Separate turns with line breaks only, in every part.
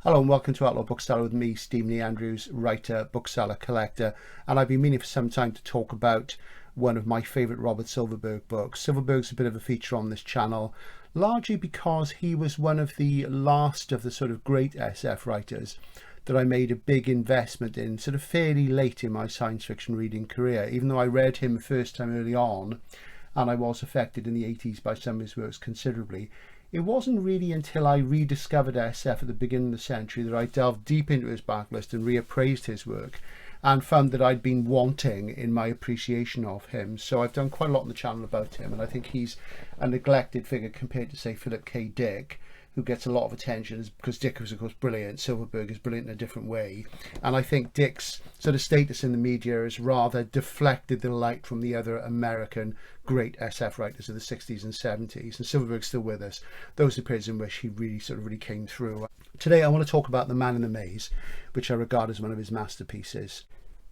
Hello and welcome to Outlaw Bookseller with me, Stephen E. Andrews, writer, bookseller, collector. And I've been meaning for some time to talk about one of my favourite Robert Silveberg books. Silverberg's a bit of a feature on this channel, largely because he was one of the last of the sort of great SF writers that I made a big investment in sort of fairly late in my science fiction reading career. Even though I read him the first time early on, and I was affected in the 80s by some of his works considerably, it wasn't really until I rediscovered SF at the beginning of the century that I delved deep into his backlist and reappraised his work and found that I'd been wanting in my appreciation of him. So I've done quite a lot on the channel about him, and I think he's a neglected figure compared to, say, Philip K. Dick, who gets a lot of attention because Dick was, of course, brilliant. Silverberg is brilliant in a different way. And I think Dick's sort of status in the media has rather deflected the light from the other American great SF writers of the 60s and 70s. And Silverberg's still with us. Those are periods in which he really came through. Today, I want to talk about The Man in the Maze, which I regard as one of his masterpieces.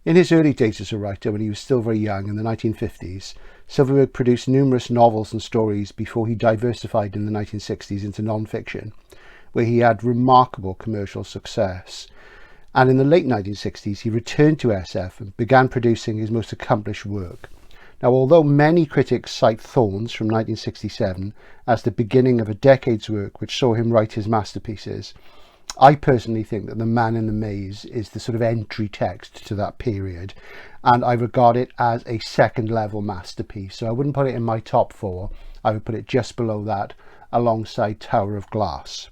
In his early days as a writer, when he was still very young in the 1950s, Silverberg produced numerous novels and stories before he diversified in the 1960s into non-fiction, where he had remarkable commercial success. And in the late 1960s, he returned to SF and began producing his most accomplished work. Now, although many critics cite Thorns from 1967 as the beginning of a decade's work which saw him write his masterpieces, I personally think that The Man in the Maze is the sort of entry text to that period, and I regard it as a second level masterpiece. So I wouldn't put it in my top four. I would put it just below that, alongside Tower of Glass.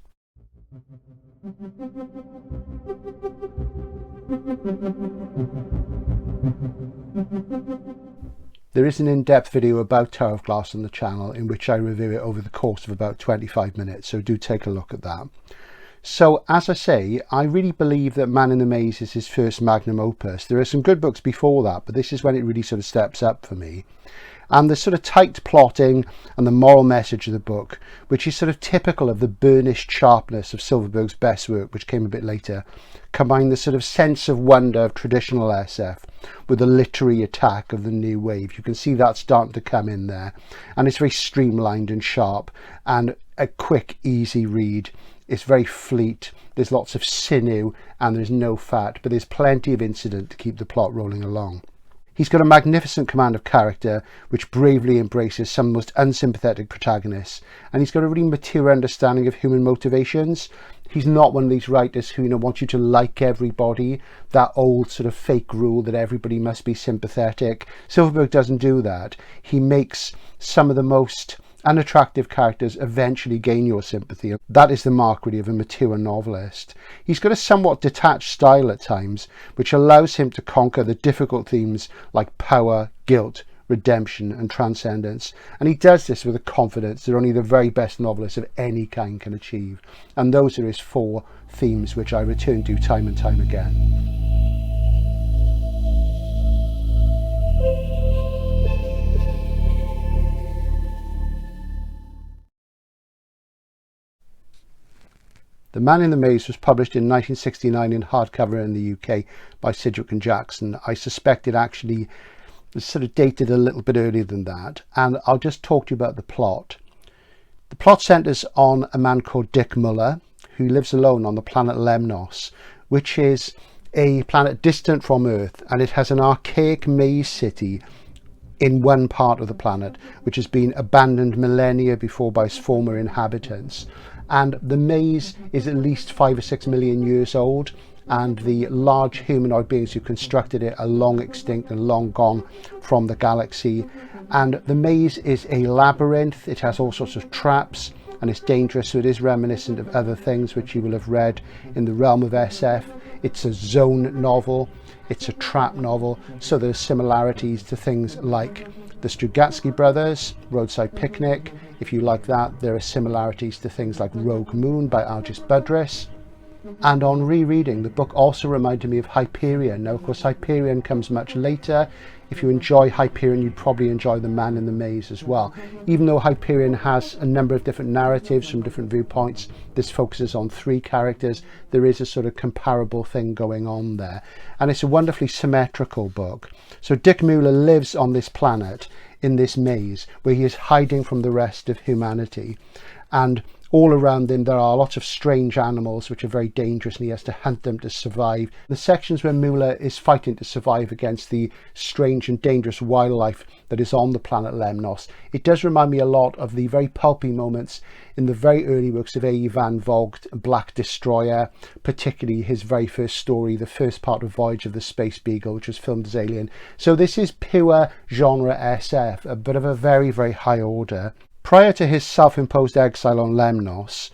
There is an in-depth video about Tower of Glass on the channel in which I review it over the course of about 25 minutes, so do take a look at that. So, as I say, I really believe that Man in the Maze is his first magnum opus. There are some good books before that, but this is when it really sort of steps up for me. And the sort of tight plotting and the moral message of the book, which is sort of typical of the burnished sharpness of Silverberg's best work, which came a bit later, combine the sort of sense of wonder of traditional SF with the literary attack of the new wave. You can see that starting to come in there. And it's very streamlined and sharp and a quick, easy read. It's very fleet, there's lots of sinew and there's no fat, but there's plenty of incident to keep the plot rolling along. He's got a magnificent command of character which bravely embraces some of the most unsympathetic protagonists, and he's got a really mature understanding of human motivations. He's not one of these writers who, want you to like everybody, that old sort of fake rule that everybody must be sympathetic. Silverberg doesn't do that. He makes some of the most unattractive characters eventually gain your sympathy. That is the mark really of a mature novelist. He's got a somewhat detached style at times, which allows him to conquer the difficult themes like power, guilt, redemption and transcendence. And he does this with a confidence that only the very best novelists of any kind can achieve. And those are his four themes which I return to time and time again. The Man in the Maze was published in 1969 in hardcover in the UK by Sidgwick and Jackson. I suspect it actually was sort of dated a little bit earlier than that, and I'll just talk to you about the plot. The plot centres on a man called Dick Muller, who lives alone on the planet Lemnos, which is a planet distant from Earth, and it has an archaic maze city in one part of the planet, which has been abandoned millennia before by its former inhabitants. And the maze is at least 5 or 6 million years old, and the large humanoid beings who constructed it are long extinct and long gone from the galaxy. And the maze is a labyrinth. It has all sorts of traps and it's dangerous, so it is reminiscent of other things which you will have read in the realm of SF. It's a zone novel, it's a trap novel, so there's similarities to things like the Strugatsky Brothers, Roadside Picnic. If you like that, there are similarities to things like Rogue Moon by Algis Budrys. And on rereading, the book also reminded me of Hyperion. Now, of course, Hyperion comes much later. If you enjoy Hyperion, you'd probably enjoy The Man in the Maze as well. Even though Hyperion has a number of different narratives from different viewpoints, this focuses on 3 characters. There is a sort of comparable thing going on there. And it's a wonderfully symmetrical book. So Dick Muller lives on this planet in this maze where he is hiding from the rest of humanity. And All around him there are a lot of strange animals which are very dangerous, and he has to hunt them to survive. The sections where Mueller is fighting to survive against the strange and dangerous wildlife that is on the planet Lemnos, it does remind me a lot of the very pulpy moments in the very early works of A.E. Van Vogt, Black Destroyer, particularly his very first story, the first part of Voyage of the Space Beagle, which was filmed as Alien. So this is pure genre SF, but of a very, very high order. Prior to his self-imposed exile on Lemnos,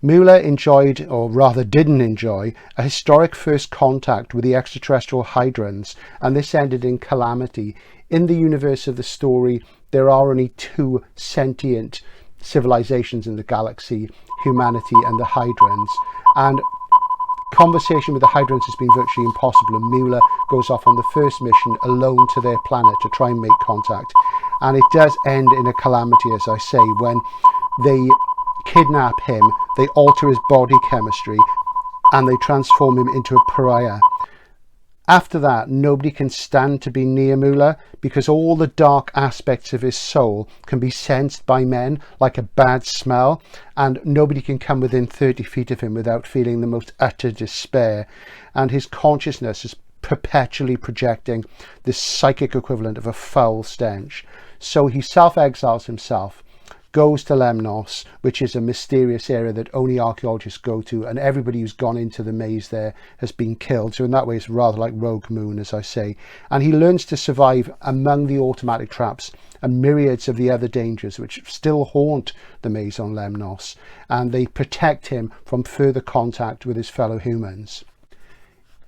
Mueller enjoyed, or rather didn't enjoy, a historic first contact with the extraterrestrial Hydrons, and this ended in calamity. In the universe of the story, there are only two sentient civilizations in the galaxy, humanity and the Hydrons, and conversation with the Hydrons has been virtually impossible, and Mueller goes off on the first mission alone to their planet to try and make contact. And it does end in a calamity, as I say, when they kidnap him, they alter his body chemistry, and they transform him into a pariah. After that, nobody can stand to be near Mueller, because all the dark aspects of his soul can be sensed by men like a bad smell, and nobody can come within 30 feet of him without feeling the most utter despair. And his consciousness is perpetually projecting this psychic equivalent of a foul stench. So he self-exiles himself, goes to Lemnos, which is a mysterious area that only archaeologists go to, and everybody who's gone into the maze there has been killed. So in that way, it's rather like Rogue Moon, as I say. And he learns to survive among the automatic traps and myriads of the other dangers which still haunt the maze on Lemnos, and they protect him from further contact with his fellow humans.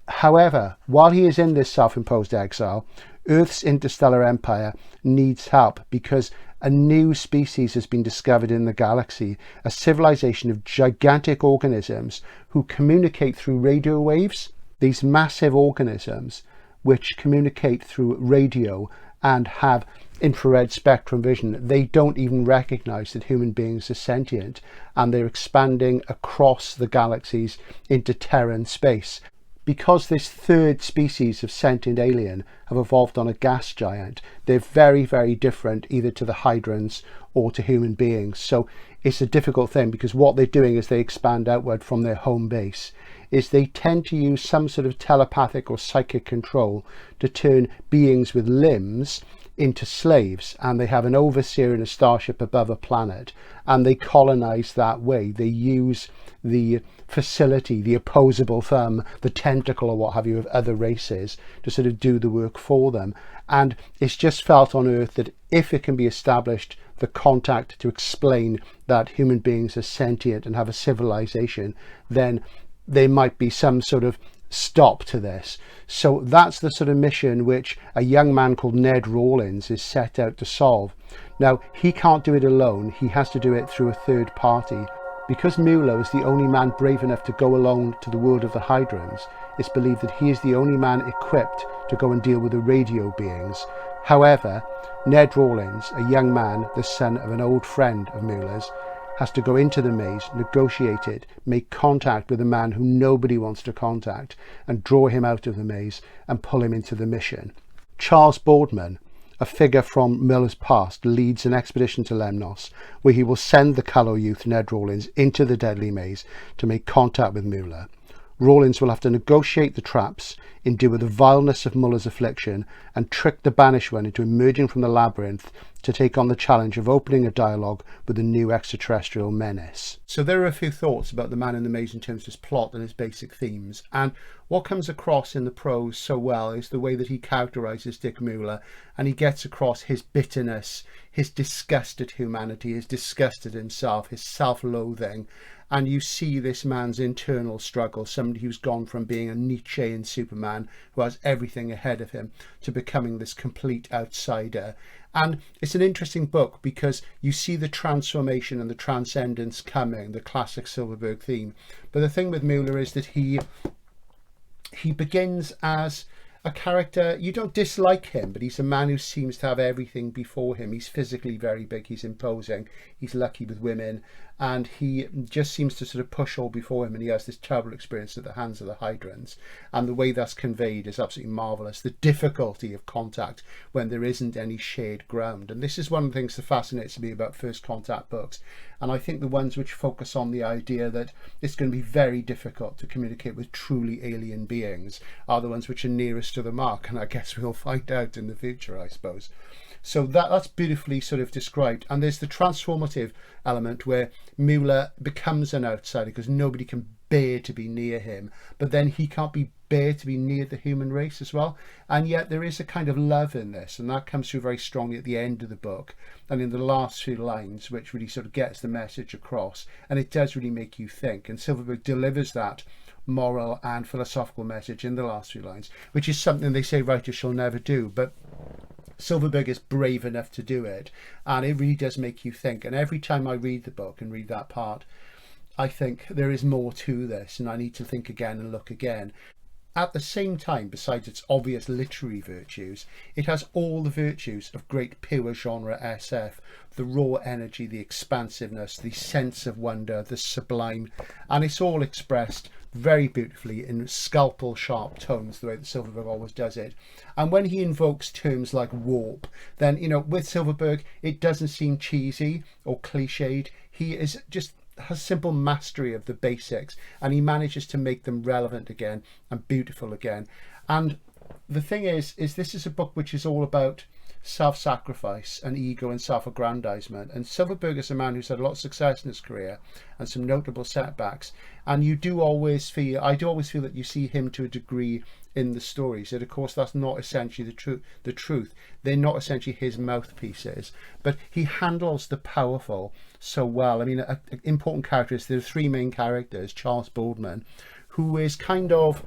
However, while he is in this self-imposed exile, Earth's interstellar empire needs help, because a new species has been discovered in the galaxy, a civilization of gigantic organisms who communicate through radio waves. These massive organisms, which communicate through radio and have infrared spectrum vision, they don't even recognize that human beings are sentient, and they're expanding across the galaxies into Terran space. Because this third species of sentient alien have evolved on a gas giant, they're very, very different either to the Hydrons or to human beings. So it's a difficult thing, because what they're doing as they expand outward from their home base is they tend to use some sort of telepathic or psychic control to turn beings with limbs into slaves, and they have an overseer in a starship above a planet, and they colonize that way. They use the facility, the opposable thumb, the tentacle or what have you of other races to sort of do the work for them. And it's just felt on Earth that if it can be established, the contact to explain that human beings are sentient and have a civilization, then there might be some sort of stop to this. So that's the sort of mission which a young man called Ned Rawlins is set out to solve. Now, he can't do it alone. He has to do it through a third party. Because Mueller is the only man brave enough to go alone to the world of the Hydrons, it's believed that he is the only man equipped to go and deal with the radio beings. However, Ned Rawlins, a young man, the son of an old friend of Mueller's, has to go into the maze, negotiate it, make contact with a man who nobody wants to contact, and draw him out of the maze and pull him into the mission. Charles Boardman, a figure from Mueller's past, leads an expedition to Lemnos, where he will send the callow youth Ned Rawlins into the deadly maze to make contact with Mueller. Rawlins will have to negotiate the traps, endure the vileness of Mueller's affliction, and trick the banished one into emerging from the labyrinth to take on the challenge of opening a dialogue with a new extraterrestrial menace. So there are a few thoughts about The Man in the Maze in terms of his plot and his basic themes, and what comes across in the prose so well is the way that he characterises Dick Mueller, and he gets across his bitterness, his disgust at humanity, his disgust at himself, his self-loathing. And you see this man's internal struggle, somebody who's gone from being a Nietzschean Superman who has everything ahead of him to becoming this complete outsider. And it's an interesting book because you see the transformation and the transcendence coming, the classic Silverberg theme. But the thing with Mueller is that he begins as a character, you don't dislike him, but he's a man who seems to have everything before him. He's physically very big, he's imposing, he's lucky with women, and he just seems to sort of push all before him, and he has this terrible experience at the hands of the Hydrons, and the way that's conveyed is absolutely marvellous. The difficulty of contact when there isn't any shared ground, and this is one of the things that fascinates me about first contact books, And I think the ones which focus on the idea that it's going to be very difficult to communicate with truly alien beings are the ones which are nearest to the mark. And I guess we'll find out in the future, I suppose. So that's beautifully sort of described. And there's the transformative element where Mueller becomes an outsider because nobody can bear to be near him, but then he can't bear to be near the human race as well. And yet there is a kind of love in this, and that comes through very strongly at the end of the book and in the last few lines, which really sort of gets the message across, and it does really make you think. And Silverberg delivers that moral and philosophical message in the last few lines, which is something they say writers shall never do, but Silverberg is brave enough to do it, and it really does make you think. And every time I read the book and read that part, I think there is more to this, and I need to think again and look again. At the same time, besides its obvious literary virtues, it has all the virtues of great pure genre SF, the raw energy, the expansiveness, the sense of wonder, the sublime, and it's all expressed very beautifully in scalpel sharp tones, the way that Silverberg always does it. And when he invokes terms like warp, then, you know, with Silverberg, it doesn't seem cheesy or cliched. He is just has simple mastery of the basics, and he manages to make them relevant again and beautiful again. And the thing is this is a book which is all about self-sacrifice and ego and self-aggrandizement, and Silverberg is a man who's had a lot of success in his career and some notable setbacks, and I do always feel that you see him to a degree in the stories, that of course that's not essentially the truth. They're not essentially his mouthpieces, but he handles the powerful so well. I mean, an important character is there are three main characters. Charles Boardman, who is kind of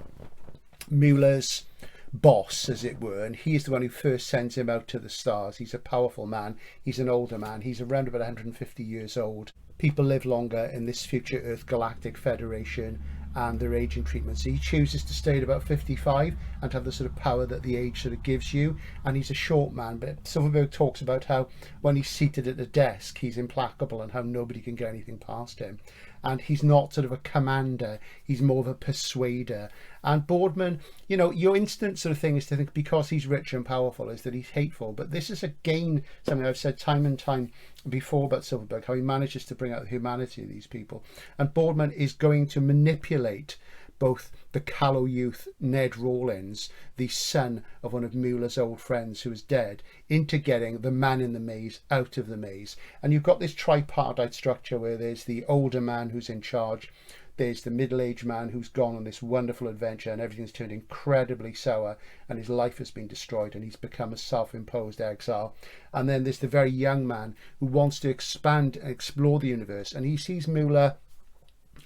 Mueller's boss, as it were, and he is the one who first sends him out to the stars. He's a powerful man, he's an older man, he's around about 150 years old. People live longer in this future Earth Galactic Federation, and their aging treatment. So he chooses to stay at about 55 and have the sort of power that the age sort of gives you. And he's a short man, but Silverberg talks about how when he's seated at a desk, he's implacable and how nobody can get anything past him. And he's not sort of a commander, he's more of a persuader. And Boardman, you know, your instant sort of thing is to think because he's rich and powerful is that he's hateful. But this is again something I've said time and time before about Silverberg, how he manages to bring out the humanity of these people. And Boardman is going to manipulate both the callow youth Ned Rawlins, the son of one of Mueller's old friends who is dead, into getting the man in the maze out of the maze. And you've got this tripartite structure where there's the older man who's in charge, there's the middle-aged man who's gone on this wonderful adventure and everything's turned incredibly sour and his life has been destroyed and he's become a self-imposed exile. And then there's the very young man who wants to expand and explore the universe, and he sees Mueller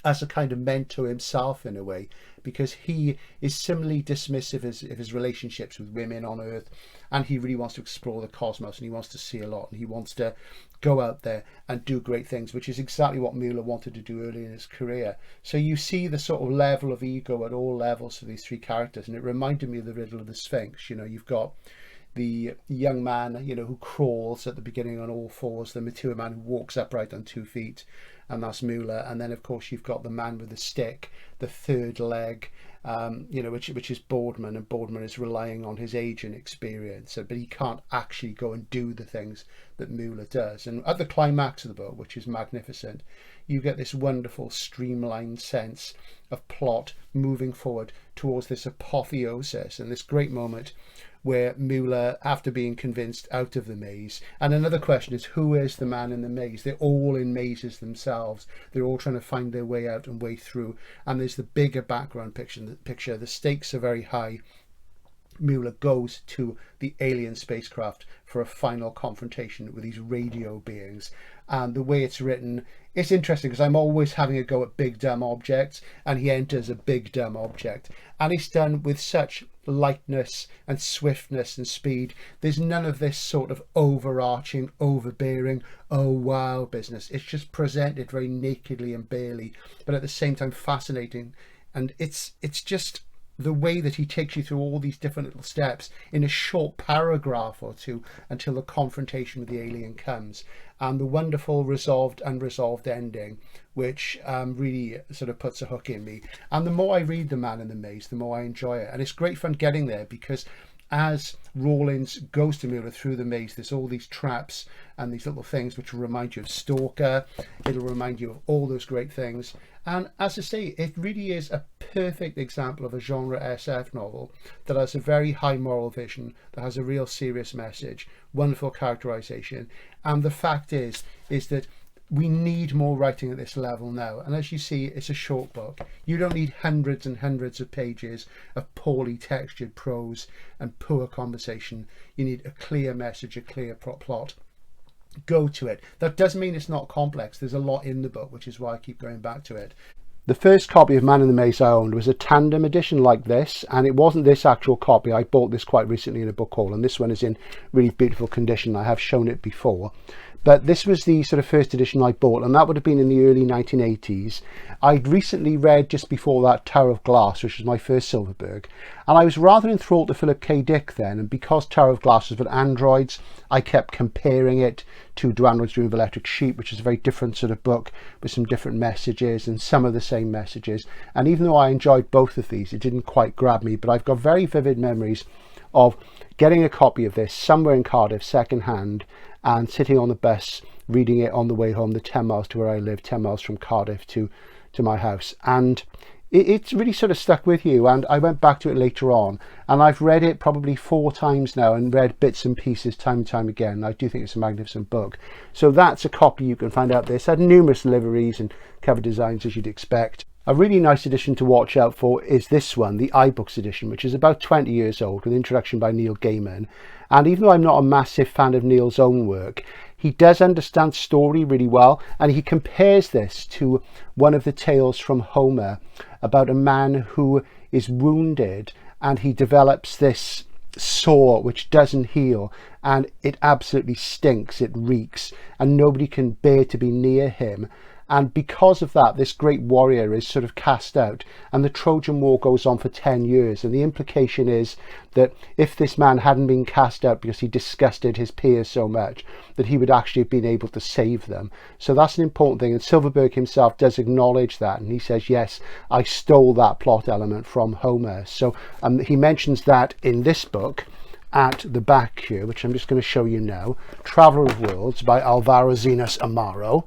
as a kind of mentor himself in a way, because he is similarly dismissive of his relationships with women on Earth, and he really wants to explore the cosmos and he wants to see a lot and he wants to go out there and do great things, which is exactly what Mueller wanted to do early in his career. So you see the sort of level of ego at all levels for these three characters, and it reminded me of the riddle of the Sphinx. You know, you've got the young man, you know, who crawls at the beginning on all fours, the mature man who walks upright on 2 feet, and that's Mueller. And then of course you've got the man with the stick, the third leg, you know, which is Boardman, and Boardman is relying on his age and experience, but he can't actually go and do the things that Mueller does. And at the climax of the book, which is magnificent, you get this wonderful streamlined sense of plot moving forward towards this apotheosis and this great moment where Mueller, after being convinced out of the maze, and another question is, who is the man in the maze? They're all in mazes themselves. They're all trying to find their way out and way through. And there's the bigger background picture. The stakes are very high. Mueller goes to the alien spacecraft for a final confrontation with these radio beings. And the way it's written, it's interesting because I'm always having a go at big dumb objects, and he enters a big dumb object, and it's done with such lightness and swiftness and speed. There's none of this sort of overarching, overbearing, oh wow business. It's just presented very nakedly and barely, but at the same time fascinating. And it's just the way that he takes you through all these different little steps in a short paragraph or two until the confrontation with the alien comes, and the wonderful resolved unresolved ending, which really sort of puts a hook in me. And the more I read The Man in the Maze, the more I enjoy it, and it's great fun getting there, because as Rawlins goes to Mueller through the maze, there's all these traps and these little things which will remind you of Stalker. It'll remind you of all those great things. And as I say, it really is a perfect example of a genre SF novel that has a very high moral vision, that has a real serious message, wonderful characterization. And the fact is that we need more writing at this level now. And as you see, it's a short book. You don't need hundreds and hundreds of pages of poorly textured prose and poor conversation. You need a clear message, a clear plot. Go to it. That doesn't mean it's not complex. There's a lot in the book, which is why I keep going back to it. The first copy of Man in the Maze I owned was a tandem edition like this, and it wasn't this actual copy. I bought this quite recently in a book haul, and this one is in really beautiful condition. I have shown it before. But this was the sort of first edition I bought, and that would have been in the early 1980s. I'd recently read just before that Tower of Glass, which was my first Silverberg, and I was rather enthralled to Philip K. Dick then, and because Tower of Glass was about androids, I kept comparing it to Do Androids Dream of Electric Sheep, which is a very different sort of book with some different messages and some of the same messages. And even though I enjoyed both of these, it didn't quite grab me, but I've got very vivid memories of getting a copy of this somewhere in Cardiff second-hand and sitting on the bus reading it on the way home, the 10 miles to where I live, 10 miles from Cardiff to my house. And it's really sort of stuck with you, and I went back to it later on, and I've read it probably 4 times now and read bits and pieces time and time again. I do think it's a magnificent book. So that's a copy you can find out there. It's had numerous liveries and cover designs, as you'd expect. A really nice edition to watch out for is this one, the iBooks edition, which is about 20 years old, with an introduction by Neil Gaiman. And even though I'm not a massive fan of Neil's own work, he does understand story really well, and he compares this to one of the tales from Homer about a man who is wounded and he develops this sore which doesn't heal, and it absolutely stinks, it reeks, and nobody can bear to be near him. And because of that, this great warrior is sort of cast out, and the Trojan War goes on for 10 years. And the implication is that if this man hadn't been cast out because he disgusted his peers so much, that he would actually have been able to save them. So that's an important thing. And Silverberg himself does acknowledge that. And he says, yes, I stole that plot element from Homer. So he mentions that in this book at the back here, which I'm just going to show you now. Traveller of Worlds by Alvaro Zenas Amaro.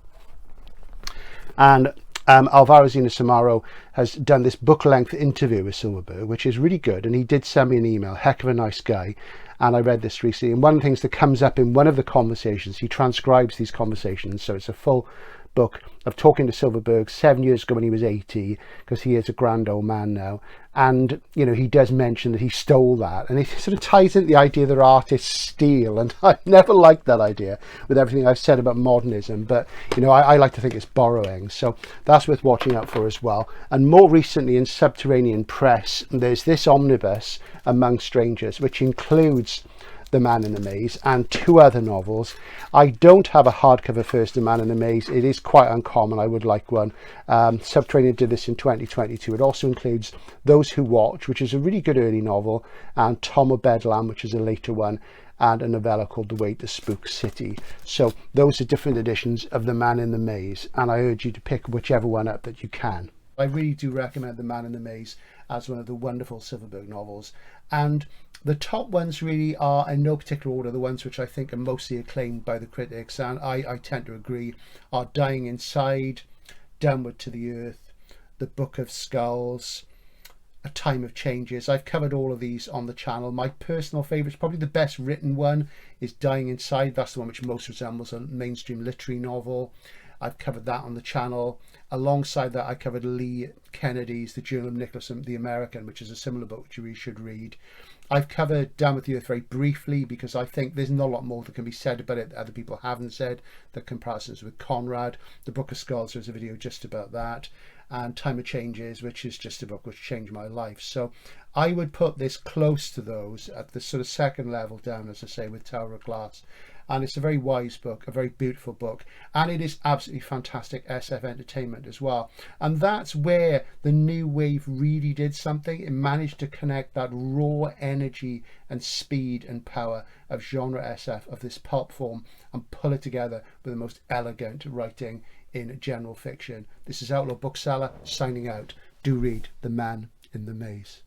And Alvaro Zenas Amaro has done this book-length interview with Silverberg, which is really good. And he did send me an email, heck of a nice guy. And I read this recently. And one of the things that comes up in one of the conversations, he transcribes these conversations. So it's a full book of talking to Silverberg 7 years ago when he was 80, because he is a grand old man now. And, you know, he does mention that he stole that. And it sort of ties into the idea that artists steal. And I've never liked that idea with everything I've said about modernism. But, you know, I like to think it's borrowing. So that's worth watching out for as well. And more recently in Subterranean Press, there's this omnibus, Among Strangers, which includes The Man in the Maze and 2 other novels. I don't have a hardcover first The Man in the Maze. It is quite uncommon. I would like one. Subterranean did this in 2022. It also includes Those Who Watch, which is a really good early novel, and Tom of Bedlam, which is a later one, and a novella called The Way to Spook City. So those are different editions of The Man in the Maze, and I urge you to pick whichever one up that you can. I really do recommend The Man in the Maze as one of the wonderful Silverberg novels. And the top ones really are, in no particular order, the ones which I think are mostly acclaimed by the critics, and I tend to agree, are Dying Inside, Downward to the Earth, The Book of Skulls, A Time of Changes. I've covered all of these on the channel. My personal favourite, probably the best written one, is Dying Inside. That's the one which most resembles a mainstream literary novel. I've covered that on the channel. Alongside that, I covered Lee Kennedy's The Journal of Nicholas the American, which is a similar book which you really should read. I've covered Down with the Earth very briefly because I think there's not a lot more that can be said about it that other people haven't said. The comparisons with Conrad. The Book of Skulls, there's a video just about that. And Time of Changes, which is just a book which changed my life. So I would put this close to those at the sort of second level down, as I say, with Tower of Glass. And it's a very wise book, a very beautiful book, and it is absolutely fantastic SF entertainment as well. And that's where the new wave really did something. It managed to connect that raw energy and speed and power of genre SF, of this pulp form, and pull it together with the most elegant writing in general fiction. This is Outlaw Bookseller signing out. Do read The Man in the Maze.